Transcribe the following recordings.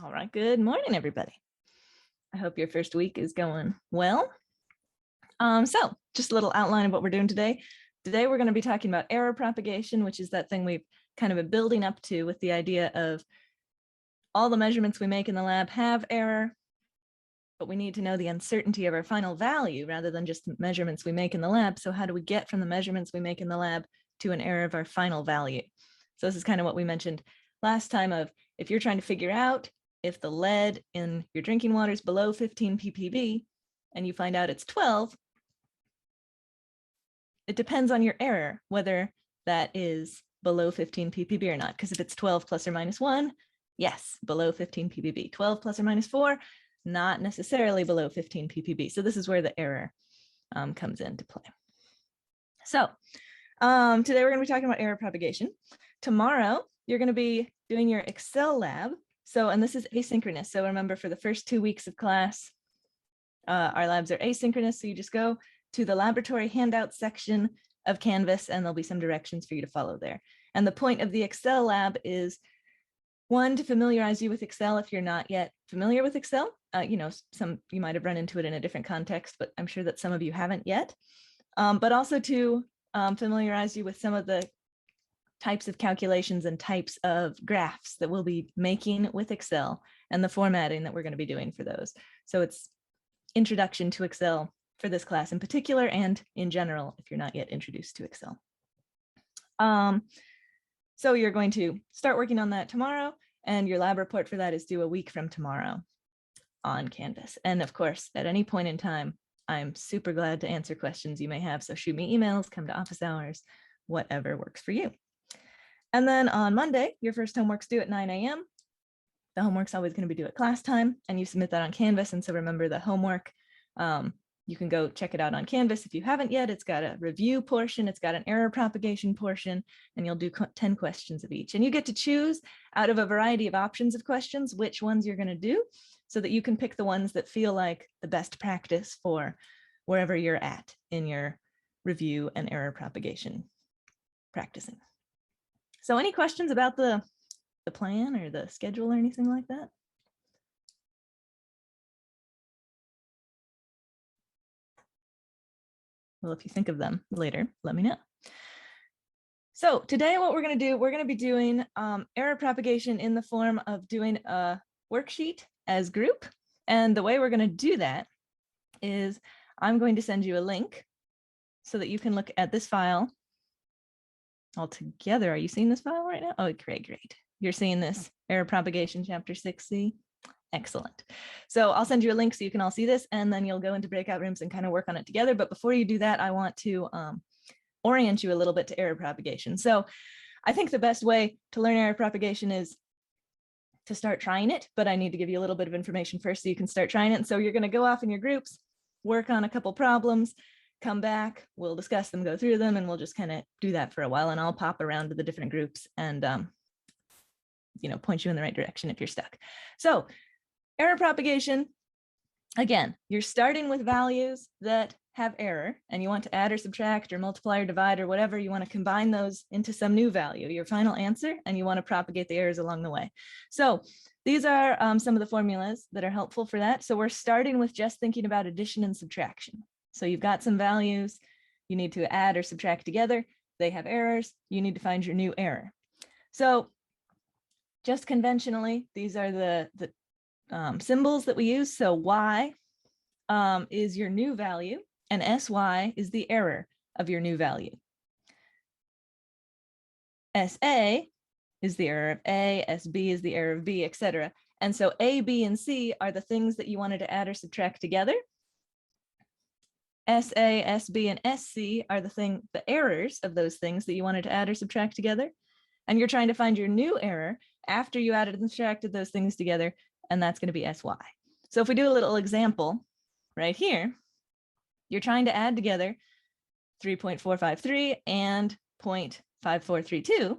All right, good morning, everybody. I hope your first week is going well. So just a little outline of what we're doing today. Today, we're going to be talking about error propagation, which is that thing we've kind of been building up to with the idea of all the measurements we make in the lab have error, but we need to know the uncertainty of our final value rather than just the measurements we make in the lab. So how do we get from the measurements we make in the lab to an error of our final value? So this is kind of what we mentioned last time of if you're trying to figure out if the lead in your drinking water is below 15 ppb and you find out it's 12, it depends on your error whether that is below 15 ppb or not. Because if it's 12 plus or minus 1, yes, below 15 ppb. 12 plus or minus 4, not necessarily below 15 ppb. So this is where the error comes into play. So today we're going to be talking about error propagation. Tomorrow, you're going to be doing your Excel lab. So, and this is asynchronous. So remember, for the first 2 weeks of class, our labs are asynchronous. So you just go to the laboratory handout section of Canvas, and there'll be some directions for you to follow there. And the point of the Excel lab is, one, to familiarize you with Excel if you're not yet familiar with Excel. You might have run into it in a different context, but I'm sure that some of you haven't yet. But also to familiarize you with some of the types of calculations and types of graphs that we'll be making with Excel and the formatting that we're going to be doing for those. So it's introduction to Excel for this class in particular, and in general, if you're not yet introduced to Excel. So you're going to start working on that tomorrow, and your lab report for that is due a week from tomorrow on Canvas. And of course, at any point in time, I'm super glad to answer questions you may have. So shoot me emails, come to office hours, whatever works for you. And then on Monday, your first homework's due at 9 a.m. The homework's always going to be due at class time, and you submit that on Canvas. And so remember, the homework, you can go check it out on Canvas if you haven't yet. It's got a review portion, it's got an error propagation portion, and you'll do 10 questions of each. And you get to choose out of a variety of options of questions which ones you're going to do, so that you can pick the ones that feel like the best practice for wherever you're at in your review and error propagation practicing. So any questions about the plan or the schedule or anything like that? Well, if you think of them later, let me know. So today what we're going to do, we're going to be doing error propagation in the form of doing a worksheet as group. And the way we're going to do that is I'm going to send you a link so that you can look at this file all together. Are you seeing this file right now? Oh, great. You're seeing this error propagation chapter 6C. Excellent. So I'll send you a link so you can all see this, and then you'll go into breakout rooms and kind of work on it together. But before you do that, I want to orient you a little bit to error propagation. So I think the best way to learn error propagation is to start trying it, but I need to give you a little bit of information first so you can start trying it. And so you're going to go off in your groups, work on a couple problems, come back, we'll discuss them, go through them, and we'll just kind of do that for a while. And I'll pop around to the different groups and point you in the right direction if you're stuck. So error propagation, again, you're starting with values that have error, and you want to add or subtract or multiply or divide or whatever. You want to combine those into some new value, your final answer, and you want to propagate the errors along the way. So these are some of the formulas that are helpful for that. So we're starting with just thinking about addition and subtraction. So you've got some values you need to add or subtract together. They have errors. You need to find your new error. So just conventionally, these are the symbols that we use. So Y is your new value, and SY is the error of your new value. SA is the error of A, SB is the error of B, etc. And so A, B, and C are the things that you wanted to add or subtract together. SA, SB, and SC are the errors of those things that you wanted to add or subtract together. And you're trying to find your new error after you added and subtracted those things together, and that's going to be SY. So if we do a little example right here, you're trying to add together 3.453 and 0.5432,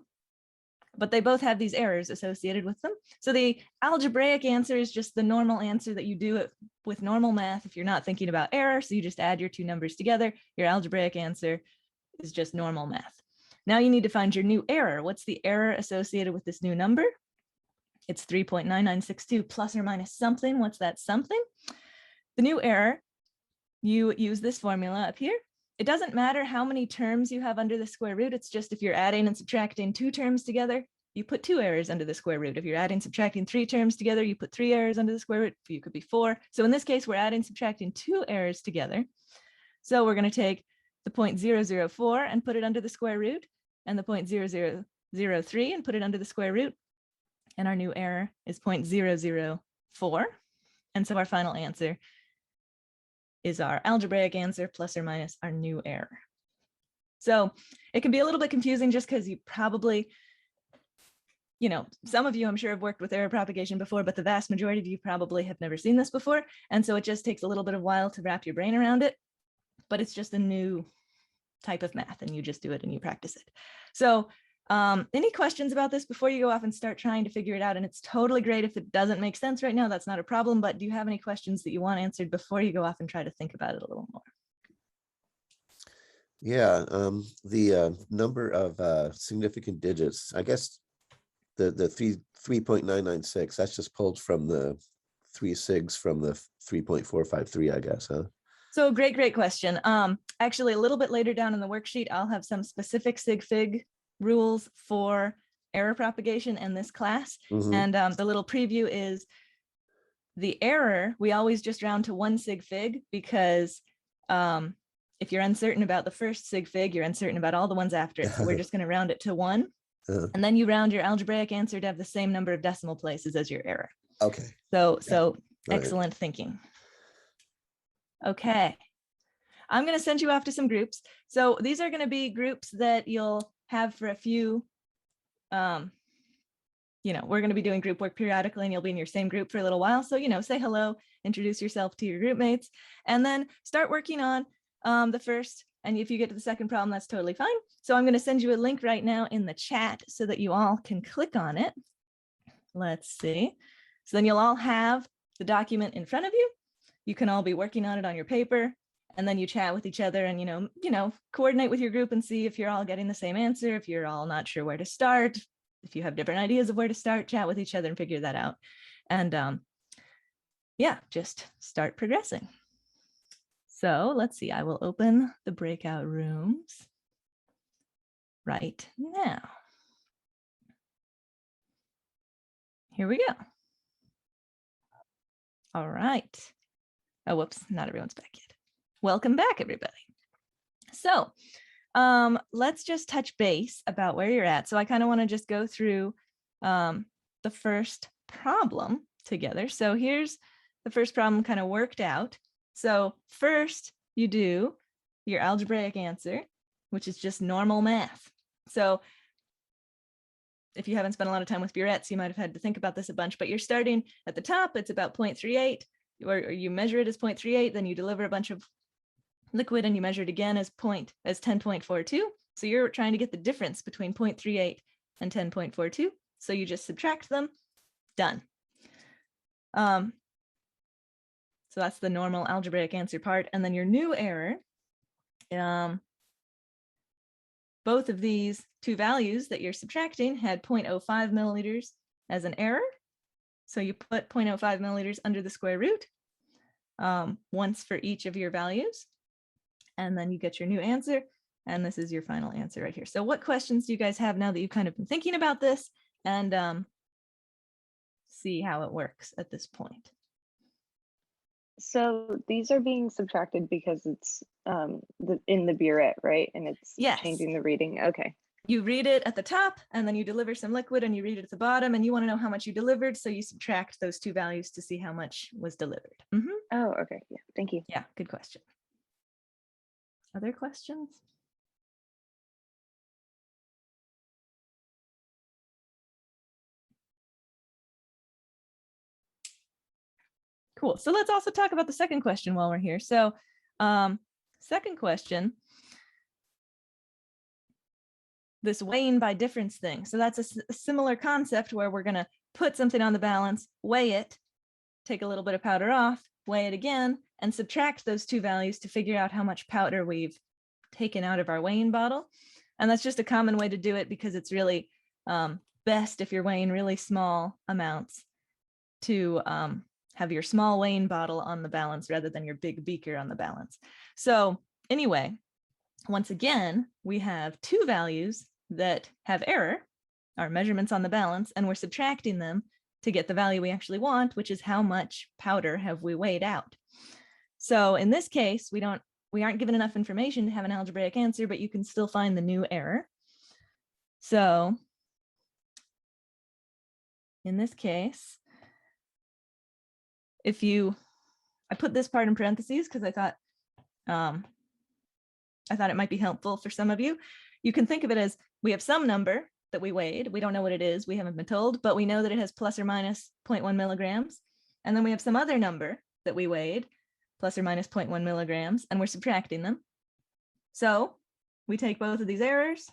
but they both have these errors associated with them. So the algebraic answer is just the normal answer that you do it with normal math if you're not thinking about error. So you just add your two numbers together. Your algebraic answer is just normal math. Now you need to find your new error. What's the error associated with this new number? It's 3.9962 plus or minus something. What's that something? The new error, you use this formula up here. It doesn't matter how many terms you have under the square root. It's just if you're adding and subtracting 2 terms together, you put 2 errors under the square root. If you're adding, subtracting 3 terms together, you put 3 errors under the square root. You could be 4. So in this case, we're adding, subtracting 2 errors together. So we're going to take the 0.004 and put it under the square root, and the 0.0003 and put it under the square root. And our new error is 0.004. And so our final answer is our algebraic answer plus or minus our new error. So it can be a little bit confusing just because you probably, you know, some of you I'm sure have worked with error propagation before, but the vast majority of you probably have never seen this before. And so it just takes a little bit of while to wrap your brain around it, but it's just a new type of math and you just do it and you practice it. So any questions about this before you go off and start trying to figure it out? And it's totally great if it doesn't make sense right now, that's not a problem, but do you have any questions that you want answered before you go off and try to think about it a little more? Yeah, the number of significant digits, I guess the 3.996, that's just pulled from the 3 sigs from the 3.453, I guess, huh? So great question. Actually, a little bit later down in the worksheet, I'll have some specific sig fig rules for error propagation in this class. And the little preview is the error, we always just round to 1 sig fig because if you're uncertain about the first sig fig, you're uncertain about all the ones after it. So we're just going to round it to 1. And then you round your algebraic answer to have the same number of decimal places as your error. Okay. So Yeah. Excellent thinking. Okay. I'm going to send you off to some groups. So these are going to be groups that you'll have for a few, you know, we're going to be doing group work periodically and you'll be in your same group for a little while. So, you know, say hello, introduce yourself to your group mates, and then start working on the first. And if you get to the second problem, that's totally fine. So I'm going to send you a link right now in the chat so that you all can click on it. Let's see. So then you'll all have the document in front of you. You can all be working on it on your paper, and then you chat with each other and, you know, coordinate with your group and see if you're all getting the same answer, if you're all not sure where to start, if you have different ideas of where to start, chat with each other and figure that out. And yeah, just start progressing. So let's see, I will open the breakout rooms right now. Here we go. All right. Oh, whoops, not everyone's back yet. Welcome back, everybody. So let's just touch base about where you're at. So I kind of want to just go through the first problem together. So here's the first problem kind of worked out. So first you do your algebraic answer, which is just normal math. So if you haven't spent a lot of time with burettes, you might have had to think about this a bunch, but you're starting at the top, it's about 0.38, or you measure it as 0.38, then you deliver a bunch of liquid and you measure it again as 10.42. So you're trying to get the difference between 0.38 and 10.42. So you just subtract them, done. So that's the normal algebraic answer part. And then your new error, both of these two values that you're subtracting had 0.05 milliliters as an error. So you put 0.05 milliliters under the square root once for each of your values. And then you get your new answer. And this is your final answer right here. So what questions do you guys have now that you've kind of been thinking about this and see how it works at this point? So these are being subtracted because it's in the burette, right? And it's changing the reading. Okay. You read it at the top and then you deliver some liquid and you read it at the bottom and you want to know how much you delivered. So you subtract those two values to see how much was delivered. Oh, okay. Yeah. Thank you. Yeah, good question. Other questions? Cool. So let's also talk about the second question while we're here. So second question, this weighing by difference thing. So that's a similar concept where we're going to put something on the balance, weigh it, take a little bit of powder off, weigh it again, and subtract those two values to figure out how much powder we've taken out of our weighing bottle. And that's just a common way to do it because it's really best if you're weighing really small amounts to have your small weighing bottle on the balance rather than your big beaker on the balance. So anyway, once again, we have two values that have error, our measurements on the balance, and we're subtracting them to get the value we actually want, which is how much powder have we weighed out. So in this case, we aren't given enough information to have an algebraic answer, but you can still find the new error. So in this case, I put this part in parentheses because I thought it might be helpful for some of you. You can think of it as we have some number that we weighed. We don't know what it is. We haven't been told, but we know that it has plus or minus 0.1 milligrams. And then we have some other number that we weighed, plus or minus 0.1 milligrams, and we're subtracting them. So we take both of these errors,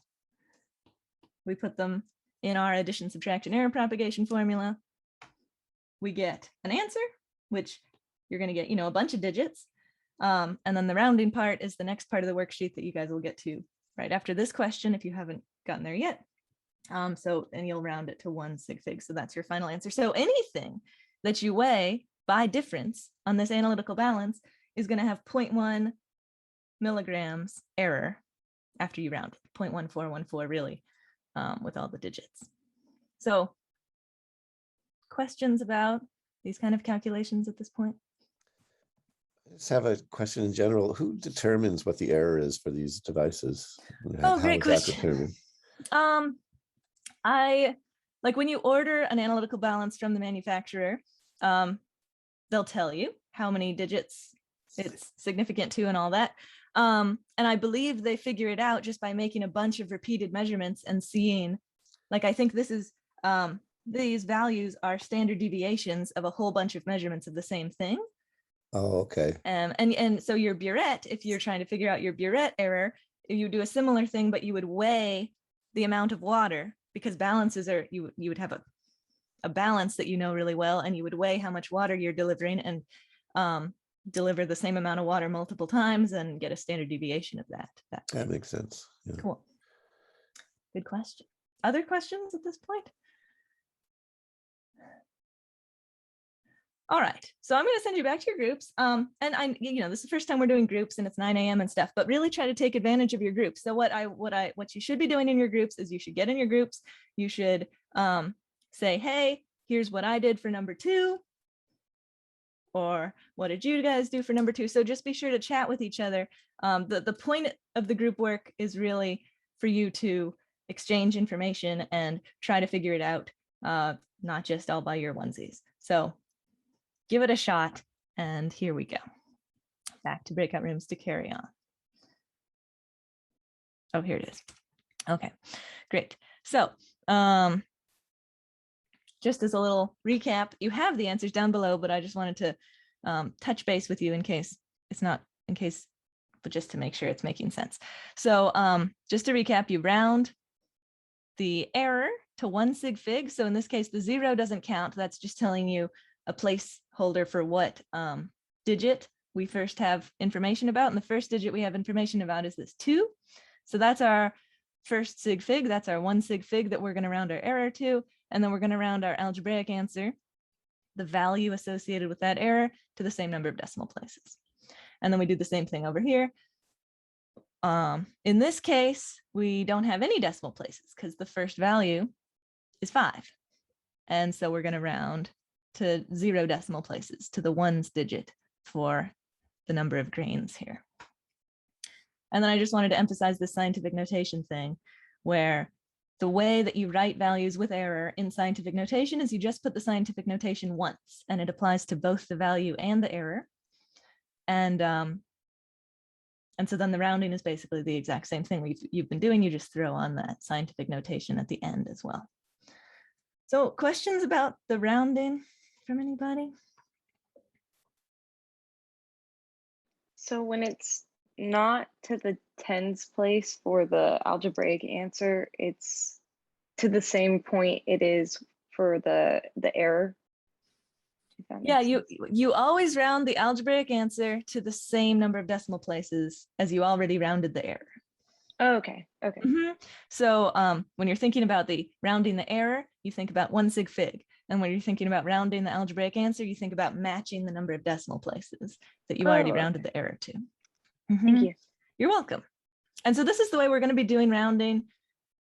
we put them in our addition, subtraction, error propagation formula. We get an answer, which you're going to get, a bunch of digits. And then the rounding part is the next part of the worksheet that you guys will get to right after this question if you haven't gotten there yet. And you'll round it to 1 sig fig. So that's your final answer. So anything that you weigh by difference on this analytical balance is going to have 0.1 milligrams error after you round it, 0.1414 really, with all the digits. So questions about these kind of calculations at this point? I just have a question in general. Who determines what the error is for these devices? Great question. Like when you order an analytical balance from the manufacturer, they'll tell you how many digits it's significant to and all that. And I believe they figure it out just by making a bunch of repeated measurements and seeing, like, I think this is, these values are standard deviations of a whole bunch of measurements of the same thing. Oh, okay. And so your burette, if you're trying to figure out your burette error, you do a similar thing, but you would weigh the amount of water, because balances are, you would have a balance that you know really well, and you would weigh how much water you're delivering and deliver the same amount of water multiple times and get a standard deviation of that. That makes sense. Yeah. Cool. Good question. Other questions at this point? All right, so I'm going to send you back to your groups. And this is the first time we're doing groups, and it's 9 a.m. and stuff, but really try to take advantage of your groups. So what you should be doing in your groups is you should get in your groups. You should say, hey, here's what I did for number 2. Or what did you guys do for number 2? So just be sure to chat with each other. The point of the group work is really for you to exchange information and try to figure it out, not just all by your onesies. So give it a shot, and here we go. Back to breakout rooms to carry on. Oh, here it is. Okay, great. So just as a little recap, you have the answers down below, but I just wanted to touch base with you but just to make sure it's making sense. So just to recap, you round the error to 1 sig fig. So in this case, the 0 doesn't count. That's just telling you a placeholder for what digit we first have information about. And the first digit we have information about is this 2. So that's our first sig fig. That's our 1 sig fig that we're going to round our error to. And then we're going to round our algebraic answer, the value associated with that error, to the same number of decimal places. And then we do the same thing over here. In this case, we don't have any decimal places because the first value is 5. And so we're going to round to 0 decimal places, to the 1s digit for the number of grains here. And then I just wanted to emphasize this scientific notation thing, where the way that you write values with error in scientific notation is you just put the scientific notation once, and it applies to both the value and the error. And so then the rounding is basically the exact same thing you've been doing. You just throw on that scientific notation at the end as well. So questions about the rounding from anybody? So when it's not to the tens place for the algebraic answer, it's to the same point it is for the error. Yeah, you always round the algebraic answer to the same number of decimal places as you already rounded the error. Oh, okay. Okay. So when you're thinking about the rounding the error, you think about 1 sig fig. And when you're thinking about rounding the algebraic answer, you think about matching the number of decimal places that you already Oh, rounded okay. the error to. Thank you. You're welcome. And so this is the way we're going to be doing rounding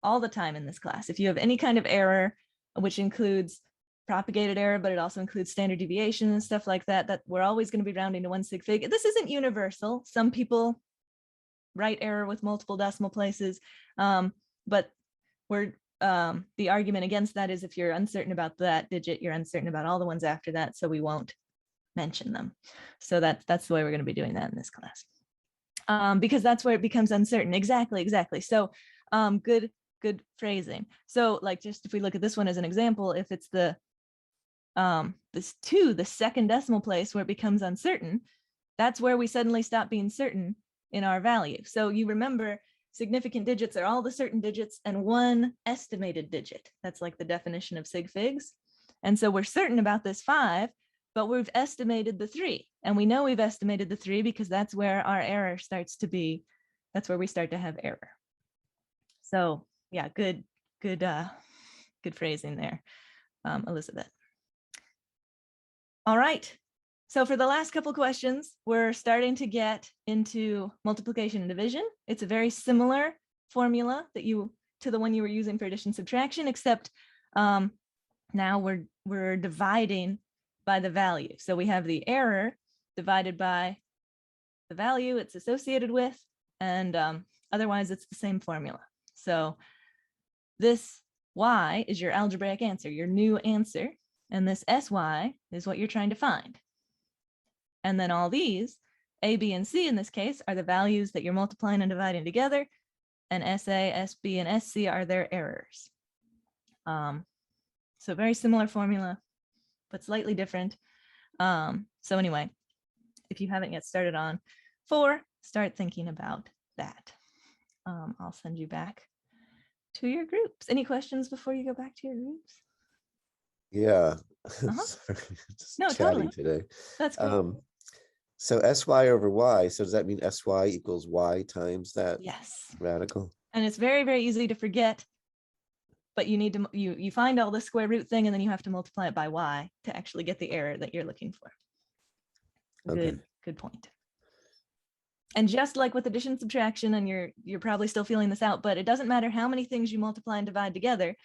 all the time in this class. If you have any kind of error, which includes propagated error, but it also includes standard deviation and stuff like that, that we're always going to be rounding to 1 sig fig. This isn't universal. Some people write error with multiple decimal places, but we're the argument against that is if you're uncertain about that digit, you're uncertain about all the ones after that, so we won't mention them. So that's the way we're going to be doing that in this class, because that's where it becomes uncertain. Exactly. So good phrasing. So like, just if we look at this one as an example, if it's the the second decimal place where it becomes uncertain, that's where we suddenly stop being certain in our value. So you remember, significant digits are all the certain digits and one estimated digit. That's like the definition of sig figs. And so we're certain about this 5, but we've estimated the 3. And we know we've estimated the 3 because that's where our error starts to be, that's where we start to have error. So yeah, good phrasing there, Elizabeth. All right. So for the last couple questions, we're starting to get into multiplication and division. It's a very similar formula to the one you were using for addition subtraction, except now we're dividing by the value. So we have the error divided by the value it's associated with, and otherwise it's the same formula. So this y is your algebraic answer, your new answer, and this sy is what you're trying to find. And then all these, A, B, and C in this case, are the values that you're multiplying and dividing together, and SA, SB, and SC are their errors. So very similar formula, but slightly different. So anyway, if you haven't yet started on 4, start thinking about that. I'll send you back to your groups. Any questions before you go back to your groups? Yeah. Sorry, just No, chatting totally. today. That's great. So sy over y, so does that mean sy equals y times that Yes. radical? And it's very, very easy to forget, but you need to, you find all the square root thing, and then you have to multiply it by y to actually get the error that you're looking for. Okay. Good point. And just like with addition subtraction, and you're probably still feeling this out, but it doesn't matter how many things you multiply and divide together,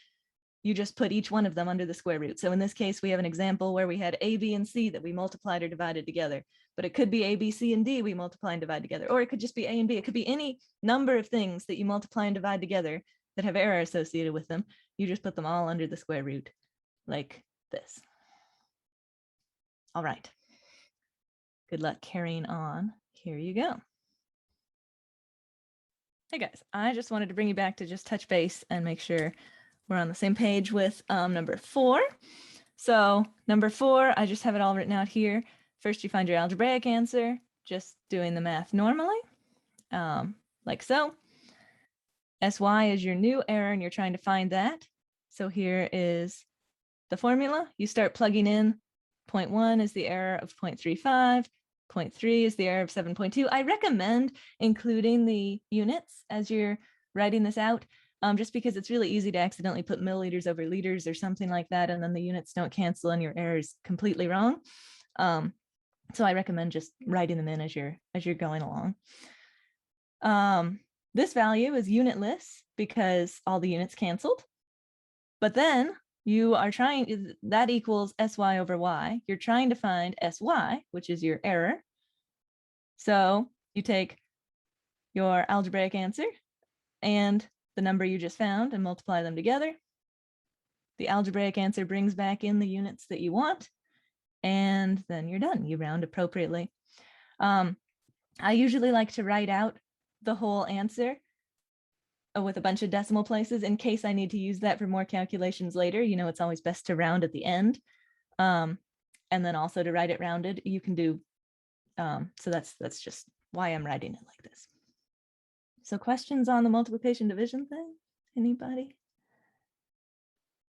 you just put each one of them under the square root. So in this case, we have an example where we had A, B, and C that we multiplied or divided together, but it could be A, B, C, and D we multiply and divide together, or it could just be A and B. It could be any number of things that you multiply and divide together that have error associated with them. You just put them all under the square root like this. All right. Good luck carrying on. Here you go. Hey guys, I just wanted to bring you back to just touch base and make sure we're on the same page with number 4. So number 4, I just have it all written out here. First, you find your algebraic answer, just doing the math normally, like so. Sy is your new error, and you're trying to find that. So here is the formula. You start plugging in. 0.1 is the error of 0.35. 0.3 is the error of 7.2. I recommend including the units as you're writing this out, just because it's really easy to accidentally put milliliters over liters or something like that, and then the units don't cancel and your error is completely wrong. So I recommend just writing them in as you're going along. This value is unitless because all the units canceled, but then you are trying, that equals sy over y. You're trying to find sy, which is your error. So you take your algebraic answer and the number you just found and multiply them together. The algebraic answer brings back in the units that you want, and then you're done. You round appropriately. I usually like to write out the whole answer with a bunch of decimal places in case I need to use that for more calculations later. You know, it's always best to round at the end. And then also to write it rounded, you can do, so that's just why I'm writing it like this. So questions on the multiplication division thing? Anybody?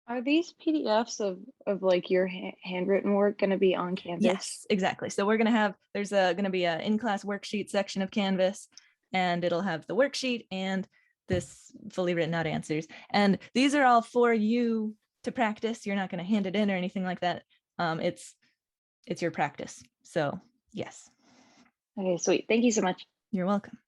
Are these PDFs of like your handwritten work going to be on Canvas? Yes, exactly. So we're going to have, there's going to be an in-class worksheet section of Canvas, and it'll have the worksheet and this fully written out answers. And these are all for you to practice. You're not going to hand it in or anything like that. It's your practice. So yes, Okay, sweet. Thank you so much. you're welcome.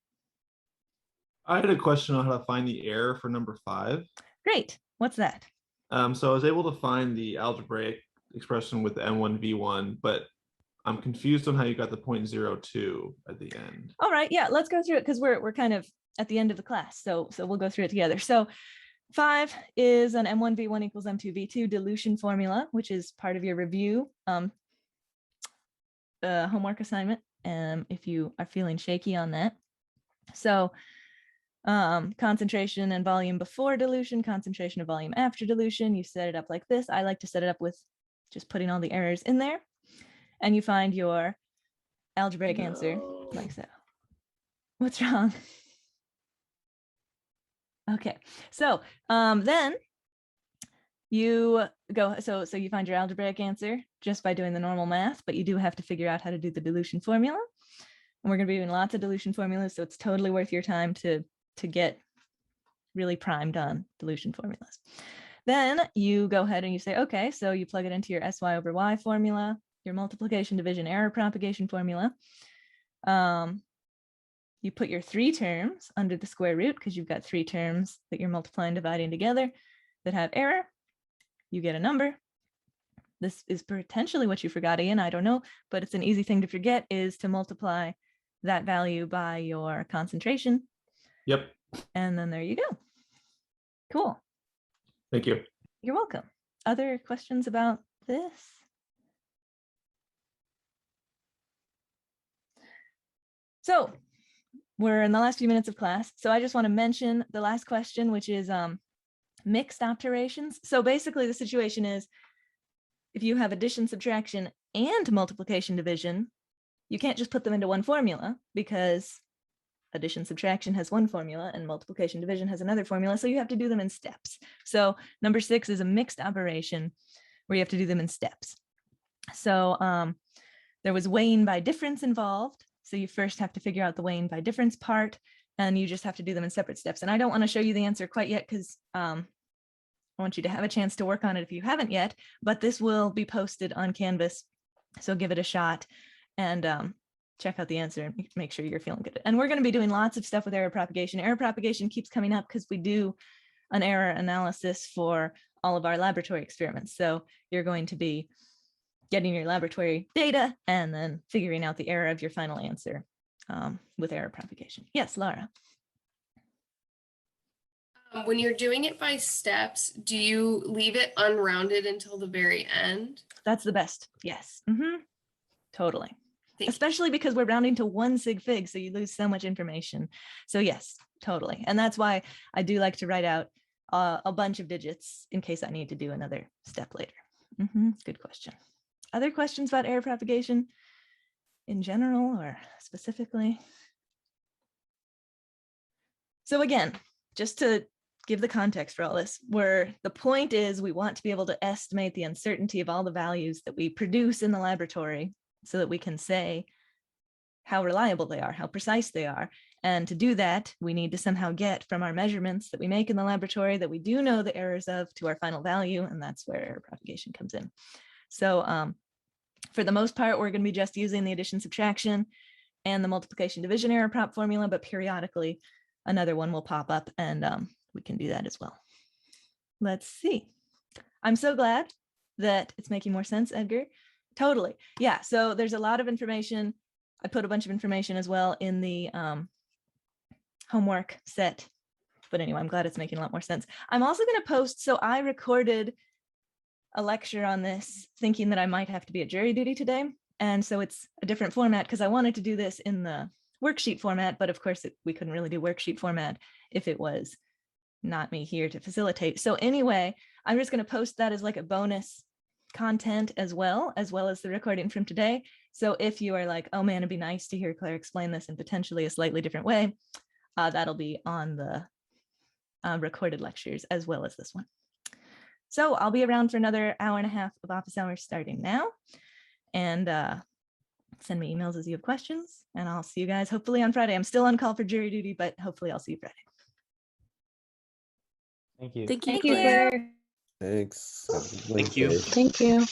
I had a question on how to find the error for number 5. Great. What's that? So I was able to find the algebraic expression with the M1V1, but I'm confused on how you got the 0.02 at the end. All right. Yeah, let's go through it because we're kind of at the end of the class. So we'll go through it together. So 5 is an M1V1 equals M2V2 dilution formula, which is part of your review homework assignment. If you are feeling shaky on that. So concentration and volume before dilution, concentration of volume after dilution. You set it up like this. I like to set it up with just putting all the errors in there. And you find your algebraic answer like so. What's wrong? Okay, so then you go, so you find your algebraic answer just by doing the normal math, but you do have to figure out how to do the dilution formula. And we're going to be doing lots of dilution formulas, so it's totally worth your time to get really primed on dilution formulas. Then you go ahead and you say, okay, so you plug it into your SY over Y formula, your multiplication, division, error propagation formula. You put your 3 terms under the square root because you've got 3 terms that you're multiplying, dividing together that have error. You get a number. This is potentially what you forgot, Ian, I don't know, but it's an easy thing to forget is to multiply that value by your concentration. Yep. And then there you go. Cool. Thank you. You're welcome. Other questions about this? So we're in the last few minutes of class. So I just want to mention the last question, which is mixed operations. So basically the situation is if you have addition, subtraction, and multiplication, division, you can't just put them into one formula because addition, subtraction has one formula and multiplication, division has another formula. So you have to do them in steps. So number 6 is a mixed operation where you have to do them in steps. So there was weighing by difference involved. So you first have to figure out the weighing by difference part, and you just have to do them in separate steps. And I don't want to show you the answer quite yet because I want you to have a chance to work on it if you haven't yet, but this will be posted on Canvas. So give it a shot and check out the answer and make sure you're feeling good. And we're going to be doing lots of stuff with error propagation. Error propagation keeps coming up because we do an error analysis for all of our laboratory experiments. So you're going to be getting your laboratory data and then figuring out the error of your final answer with error propagation. Yes, Laura. When you're doing it by steps, do you leave it unrounded until the very end? That's the best. Yes. Totally. Thank you. Especially because we're rounding to 1 sig fig, so you lose so much information. So yes, totally. And that's why I do like to write out a bunch of digits in case I need to do another step later. Good question. Other questions about error propagation in general or specifically? So again, just to give the context for all this, where the point is we want to be able to estimate the uncertainty of all the values that we produce in the laboratory so that we can say how reliable they are, how precise they are. And to do that, we need to somehow get from our measurements that we make in the laboratory that we do know the errors of to our final value, and that's where error propagation comes in. So for the most part, we're going to be just using the addition, subtraction, and the multiplication, division error prop formula, but periodically another one will pop up and we can do that as well. Let's see. I'm so glad that it's making more sense, Edgar. Totally. Yeah, so there's a lot of information. I put a bunch of information as well in the homework set. But anyway, I'm glad it's making a lot more sense. I'm also going to post, so I recorded a lecture on this thinking that I might have to be at jury duty today. And so it's a different format because I wanted to do this in the worksheet format, but of course we couldn't really do worksheet format if it was not me here to facilitate. So anyway, I'm just going to post that as like a bonus content as well as the recording from today. So if you are like, oh man, it'd be nice to hear Claire explain this in potentially a slightly different way, that'll be on the recorded lectures as well as this one. So I'll be around for another hour and a half of office hours starting now. And send me emails as you have questions. And I'll see you guys hopefully on Friday. I'm still on call for jury duty, but hopefully I'll see you Friday. Thank you. Thank you, Thank you, Claire. Claire. Thanks. Have a good Thank you. Wednesday. Thank you.